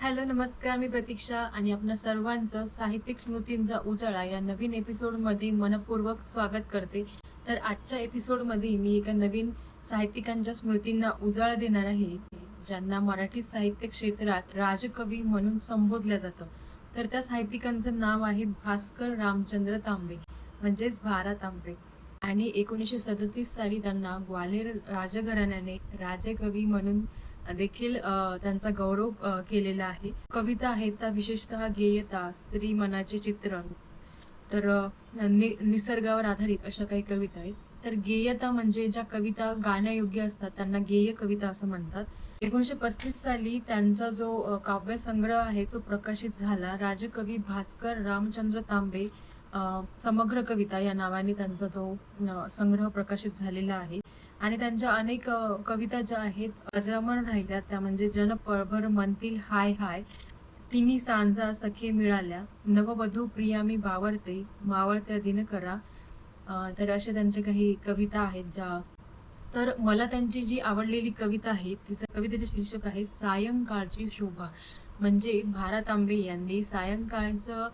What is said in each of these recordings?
Hello, नमस्कार. मी प्रतीक्षा आणि आपल्या सर्वांचं साहित्यिक स्मृतींचा उजाळा या नवीन एपिसोडमध्ये मनःपूर्वक स्वागत करते. तर आजच्या एपिसोडमध्ये मी एका नवीन साहित्यिकांच्या स्मृतींना उजाळा देणार आहे, ज्यांना मराठी साहित्य क्षेत्रात राजकवी म्हणून संबोधलं जातं. तर त्या साहित्यिकांचं नाव आहे भास्कर रामचंद्र तांबे, म्हणजेच भा. तांबे. आणि 1937 साली त्यांना ग्वाल्हेर राजघराण्याने राजकवी म्हणून देखील त्यांचा गौरव केलेला आहे. कविता आहेत त्या विशेषतः गेयता, स्त्री मनाचे चित्रण, तर निसर्गावर आधारित अशा काही कविता आहेत. तर गेयता म्हणजे ज्या कविता गाण्यायोग्य असतात त्यांना गेय कविता असं म्हणतात. 1935 साली त्यांचा जो काव्यसंग्रह आहे तो प्रकाशित झाला. राजकवी भास्कर रामचंद्र तांबे समग्र कविता या नावाने त्यांचा तो संग्रह प्रकाशित झालेला आहे. आणि त्यांच्या अनेक कविता ज्या आहेत अजरामर राहिल्या त्या म्हणजे जन पळभर म्हणतील हाय हाय, तिन्ही सांजा सखे मिळाल्या, नववधू प्रिया मी बावरते, मावळत्या दिनकरा. तर अशा त्यांच्या काही कविता आहेत ज्या. तर मला त्यांची जी आवडलेली कविता आहे, तिचं कवितेचे शीर्षक आहे सायंकाळची शोभा. म्हणजे भा. तांबे यांनी सायंकाळचं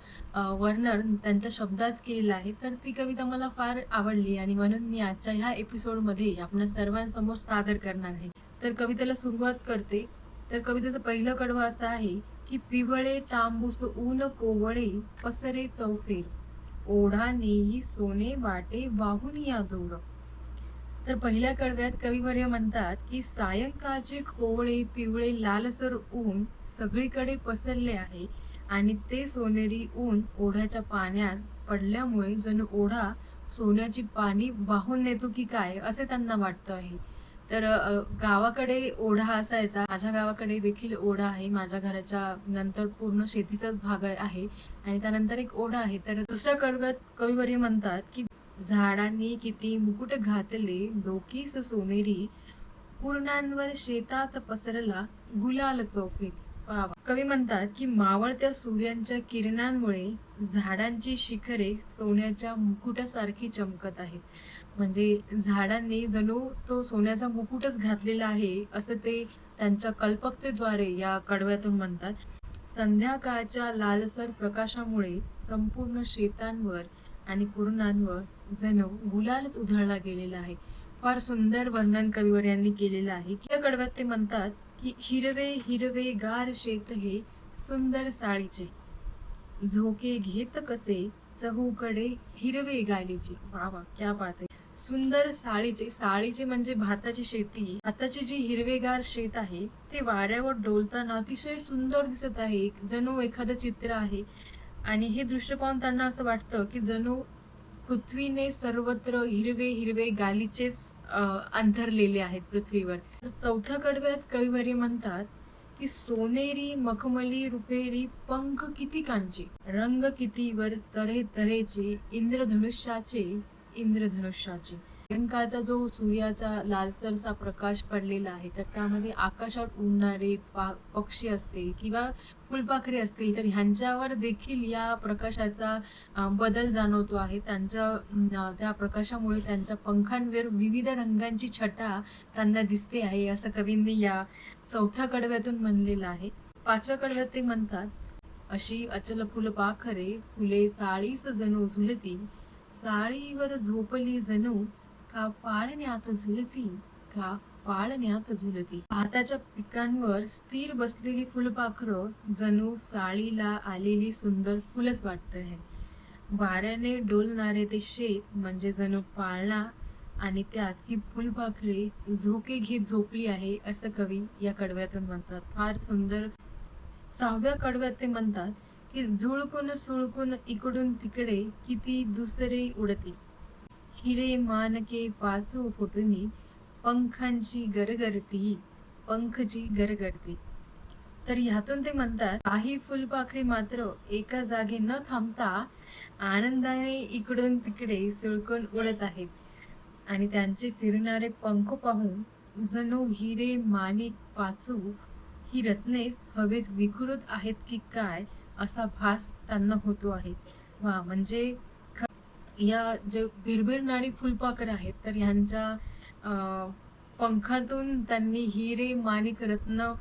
वर्णन त्यांच्या शब्दात केलेलं आहे. तर ती कविता मला फार आवडली आणि म्हणून मी आजच्या ह्या एपिसोडमध्ये आपल्या सर्वांसमोर सादर करणार आहे. तर कवितेला सुरुवात करते. तर कवितेचं पहिलं कडवं असं आहे की पिवळे तांबूस ऊन कोवळे पसरे चौफेर, ओढा नेई सोने वाटे वाहून या दूर. तर पहिल्या कडव्यात कविवर्य म्हणतात की सायंकाळचे कोवळे पिवळे लालसर ऊन सगळीकडे पसरले आहे आणि ते सोनेरी ऊन ओढ्याच्या पाण्यात पडल्यामुळे जणू ओढा सोन्याची पाणी वाहून नेतो की काय असे त्यांना वाटतं आहे. तर गावाकडे ओढा असायचा. माझ्या गावाकडे देखील ओढा आहे. माझ्या घराच्या नंतर पूर्ण शेतीचाच भाग आहे आणि त्यानंतर एक ओढा आहे. तर दुसऱ्या कडव्यात कविवर्य म्हणतात की झाडांनी किती मुकुट घातले डोकीस सोनेरी, पूर्णांवर शेतात पसरला गुलाल चौफेर. वाह! वाह! कवी म्हणतात की मावळत्या सूर्यांच्या किरणांमुळे झाडांची शिखरे सोन्याच्या मुकुटासारखी चमकत आहेत. म्हणजे झाडांनी जणू तो सोन्याचा मुकुटच घातलेला आहे, असं ते त्यांच्या कल्पकतेद्वारे या कडव्यातून म्हणतात. संध्याकाळच्या लालसर प्रकाशामुळे संपूर्ण शेतांवर आणि कुरणांवर जणू गुलालच उधळला गेलेला आहे. फार सुंदर वर्णन कविवर यांनी केलेलं आहे. या कडव्यात ते म्हणतात की हिरवे हिरवे गार शेत हे सुंदर साळीचे, झोके घेत कसे चहूकडे हिरवे गालीचे. वा वा, क्या बात आहे. सुंदर साळीचे. साळीचे म्हणजे भाताची शेती. भाताची जी हिरवेगार शेत आहे ते वाऱ्यावर डोलताना अतिशय सुंदर दिसत आहे, जणू एखादं चित्र आहे. आणि हे दृश्य पाहून त्यांना असं वाटतं की जणू पृथ्वीने सर्वत्र हिरवे हिरवे गालिचेच अंथरलेले आहेत पृथ्वीवर. चौथ्या कडव्यात कविवर्य म्हणतात की सोनेरी मखमली रुपेरी पंख किती कांचे, रंग किती वर तऱ्हे तऱ्हेचे, इंद्रधनुष्याचे. सायंकाळचा जो सूर्याचा लालसरसा प्रकाश पडलेला आहे तर त्यामध्ये आकाशात उडणारे पक्षी असतील किंवा फुलपाखरे असतील तर ह्यांच्यावर देखील या प्रकाशाचा बदल जाणवतो आहे. त्या प्रकाशामुळे त्यांच्या पंखांवर विविध रंगांची छटा त्यांना दिसते आहे, असं कवींनी या चौथ्या कडव्यातून म्हणलेलं आहे. पाचव्या कडव्यात ते म्हणतात, अशी अचल फुलपाखरे फुले साळीस जणू झुलती, साळीवर झोपली जणू का पाळण्यात झुलती, का पाळण्यात झुलती. भाताच्या पिकांवर स्थिर बसलेली फुलपाखरं जणू साळीला आलेली सुंदर फुलच वाटत आहे. वाऱ्याने डोलणारे ते शेत म्हणजे जणू पाळणा आणि त्यात ही फुलपाखरे झोके घेत झोपली आहे, असं कवी या कडव्यातून म्हणतात. फार सुंदर. सहाव्या कडव्यात ते म्हणतात की झुळकून सुळकून इकडून तिकडे किती दुसरे उडती, हिरे मानके पाचू फुटुनी पंखांची गरगरती, पंखची गरगरती. तर ह्यातून ते म्हणतात काही फुलपाखरे मात्र एका जागी न थांबता आनंदाने इकडून तिकडे सुळकून उडत आहेत आणि त्यांचे फिरणारे पंख पाहून जणू हिरे माणिक पाचू ही रत्नेच हवेत विखुरत आहेत की काय असा भास त्यांना होतो आहे. वा, म्हणजे या जे भिरभिरणारी फुलपाखरं आहेत तर ह्यांच्या पंखातून त्यांनी हिरे माणिक रत्न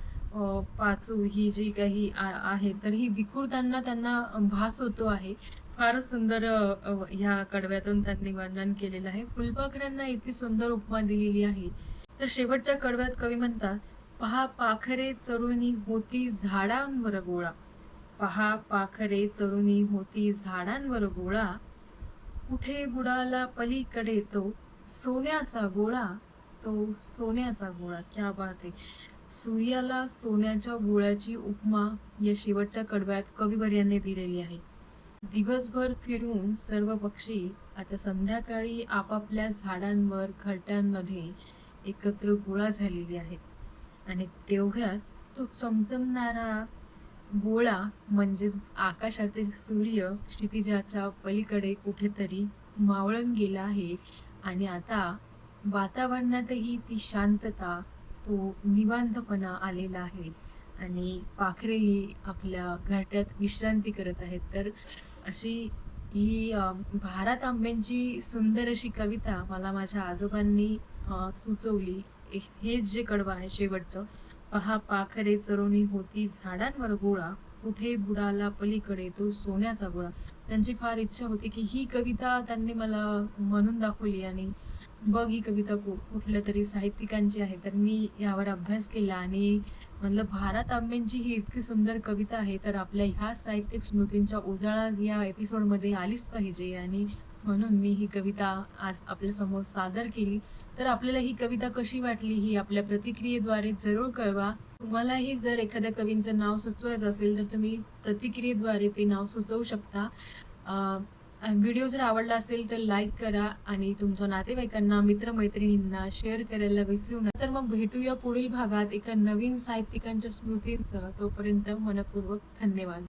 पाचू ही जी काही आहे, तर ही विखुरताना त्यांना भास होतो आहे. फारच सुंदर ह्या कडव्यातून त्यांनी वर्णन केलेलं आहे. फुलपाखरांना इतकी सुंदर उपमा दिलेली आहे. तर शेवटच्या कडव्यात कवी म्हणतात, "पहा पाखरे चरुणी होती झाडांवर गोळा. पहा पाखरे चरुणी होती झाडांवर गोळा. कुठे बुडाला पलीकडे तो सोन्याचा गोळा, तो सोन्याचा गोळा." क्या बात है! सूर्याला सोन्याच्या गोळ्याची उपमा या शेवटच्या कडव्यात कविवर्यांनी दिलेली आहे. दिवसभर फिरून सर्व पक्षी आता संध्याकाळी आपापल्या झाडांवर, घरट्यांमध्ये एकत्र गोळा झालेले आहेत आणि तेवढ्यात तो चमचमणारा गोळा म्हणजेच आकाशातील सूर्य क्षितिजाच्या पलीकडे कुठेतरी मावळून गेला आहे आणि आता वातावरणातही ती शांतता, तो निवांतपणा आलेला आहे आणि पाखरेही आपल्या घरट्यात विश्रांती करत आहेत. तर अशी ही भारत आंब्यांची सुंदर अशी कविता मला माझ्या आजोबांनी सुचवली. हे जे कडवं आहे शेवटचं, "पहा पाखरे चरुणी होती झाडांवर गोळा, कुठे बुडाला पलीकडे तो सोन्याचा गोळा." त्यांची फार इच्छा होती, की ही कविता त्यांनी मला म्हणून दाखवली आणि बघ ही कविता कुठल्यातरी साहित्यिकांची आहे. तर मी यावर अभ्यास केला आणि म्हणलं भारत आंबेंची ही इतकी सुंदर कविता आहे, तर आपल्या ह्या साहित्यिक स्मृतींच्या उजाळा या एपिसोडमध्ये आलीच पाहिजे आणि म्हणून मी ही कविता आज आपल्यासमोर सादर केली. तर आपल्याला ही कविता कशी वाटली ही आपल्या प्रतिक्रियेद्वारे जरूर कळवा. तुम्हालाही जर एखाद्या कवींचं नाव सुचवायचं असेल, तर तुम्ही प्रतिक्रियेद्वारे ते नाव सुचवू शकता. व्हिडिओ जर आवडला असेल तर लाईक करा आणि तुमच्या नातेवाईकांना, मित्र-मैत्रिणींना शेअर करायला विसरू नका. तर मग भेटूया पुढील भागात एका नवीन साहित्यिकांच्या स्मृतींसह. तोपर्यंत मनःपूर्वक धन्यवाद.